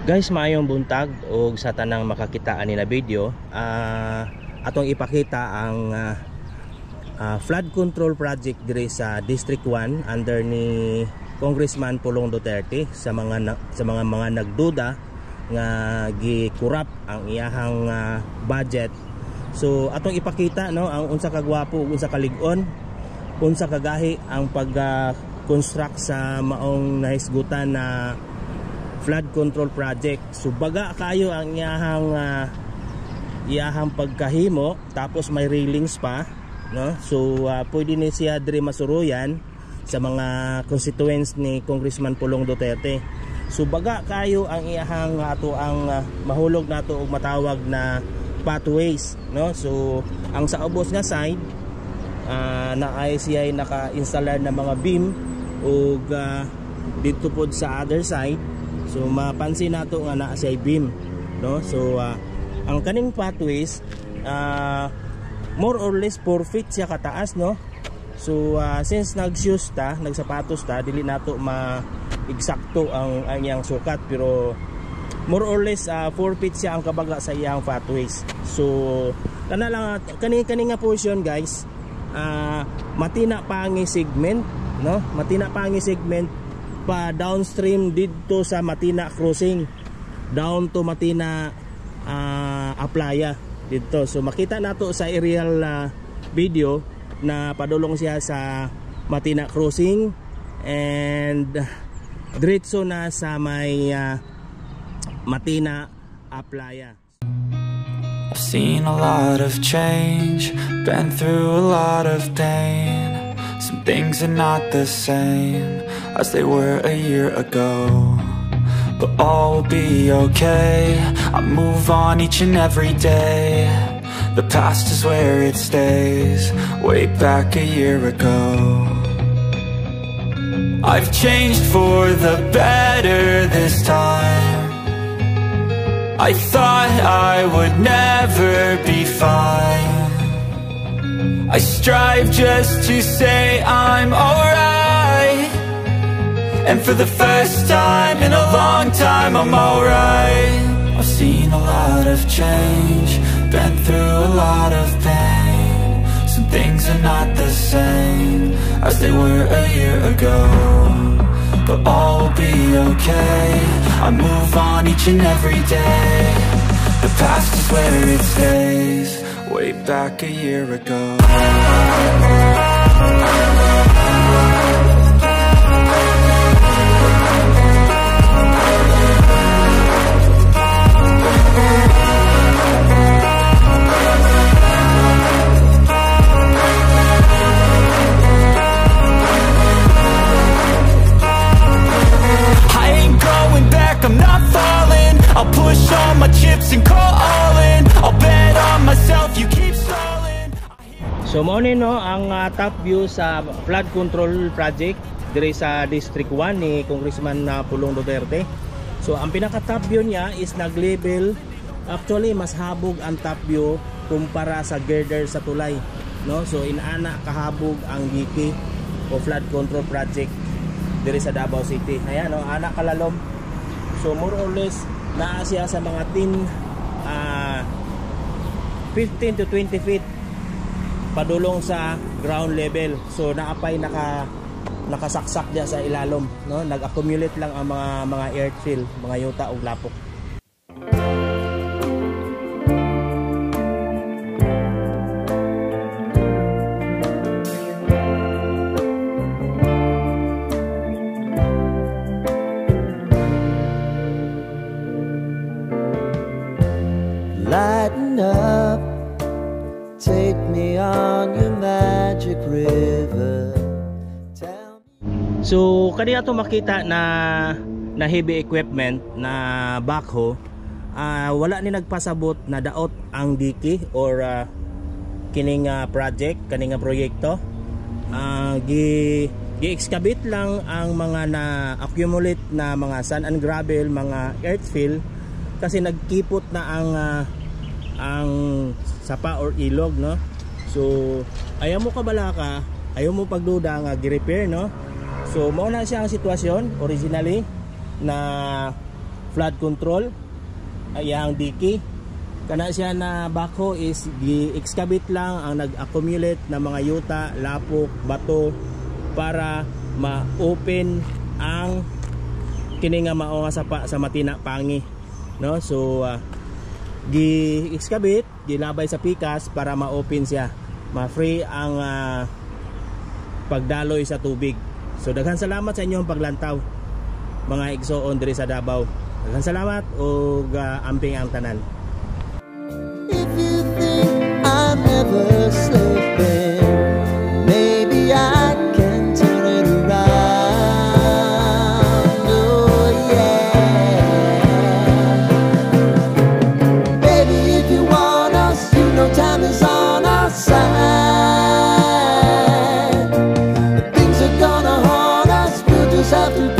Guys, maayong buntag o sa tanang makakitaan nila video, atong ipakita ang flood control project diri sa District 1 under ni Congressman Pulong Duterte sa mga nagduda nga gikurap ang iyahang budget. So atong ipakita no ang unsa kagwapo ug unsa kalig-on, unsa kagahi ang pag-construct sa maong nahisgutan na flood control project. So baga kayo ang iyahang pagkahimo, tapos may railings pa, no? So pwede ni siya diri masuruyan sa mga constituents ni Congressman Pulong Duterte. So baga kayo ang iyahang ato ang mahulog nato og matawag na pathways, no? So ang sa ubos nga side na ay siya ay naka-installer na mga beam ug dito pod sa other side. So mapansin nato nga naa siya beam, no? So ang kaning pathways more or less 4 feet siya kataas, no? So since nag-shoes ta, nagsapatos ta, dili nato ma-eksakto ang iyang sukat, pero more or less 4 feet siya ang kabaga sa iyang pathways. So kana lang kani nga portion, guys, matina pangi segment, no? Matina pangi segment pa downstream dito sa Matina Crossing down to Matina Aplaya dito. So makita nato sa aerial video na padulong siya sa Matina Crossing and diretso na sa may Matina Aplaya. I've seen a lot of change, been through a lot of pain. Some things are not the same as they were a year ago, but all will be okay. I move on each and every day. The past is where it stays, way back a year ago. I've changed for the better this time. I thought I would never be fine. I strive just to say I'm alright, and for the first time in a long time I'm alright. I've seen a lot of change, been through a lot of pain. Some things are not the same as they were a year ago, but all will be okay. I move on each and every day. The past is where it stays, way back a year ago. I ain't going back, I'm not falling. I'll push all my chips and call all in. I'll bet on myself, you keep stalling. So mao ni no ang top view sa flood control project diri sa District 1 ni Congressman Pulong Duterte. So ang pinaka top view niya is nag-level. Actually mas habog ang top view kumpara sa girder sa tulay, no? So inaana kahabog ang giki o flood control project diri sa Davao City. Ayan, no, ana kalalom. So more or less naa siya sa mga 15 to 20 feet padulong sa ground level. So naapay nakasaksak diya sa ilalom, no? Nag-accumulate lang ang mga earthfill, mga yuta ug lapok. Lighten up, take me on your magic river. So kanina to makita na heavy equipment na backhoe, wala ni nagpasabot na daot ang diki or kining project, kaning proyekto. Gi-excavate lang ang mga na-accumulate na mga sand and gravel, mga earthfill, kasi nagkipot na ang sapa or ilog, no? So ayaw mo kabalaka, ayaw mo pagduda nga gi-repair, no? So mao na siya ang sitwasyon originally na flood control ay ang diki. Kana siya na backhoe is gi-excavate lang ang nag-accumulate na mga yuta, lapok, bato para ma-open ang kini nga mao nga sapa sa matina pangi, no? So gi-excavate, gilabay sa pikas para ma-open siya, ma-free ang pagdaloy sa tubig. So daghan salamat sa inyong paglantaw mga igsoon diri sa Davao. Daghan salamat ug amping ang tanan. If you think I'm never sleeping, maybe I can turn it around. Oh yeah. Baby, if you want us, you know time is on our side. If things are gonna haunt us, we'll just have to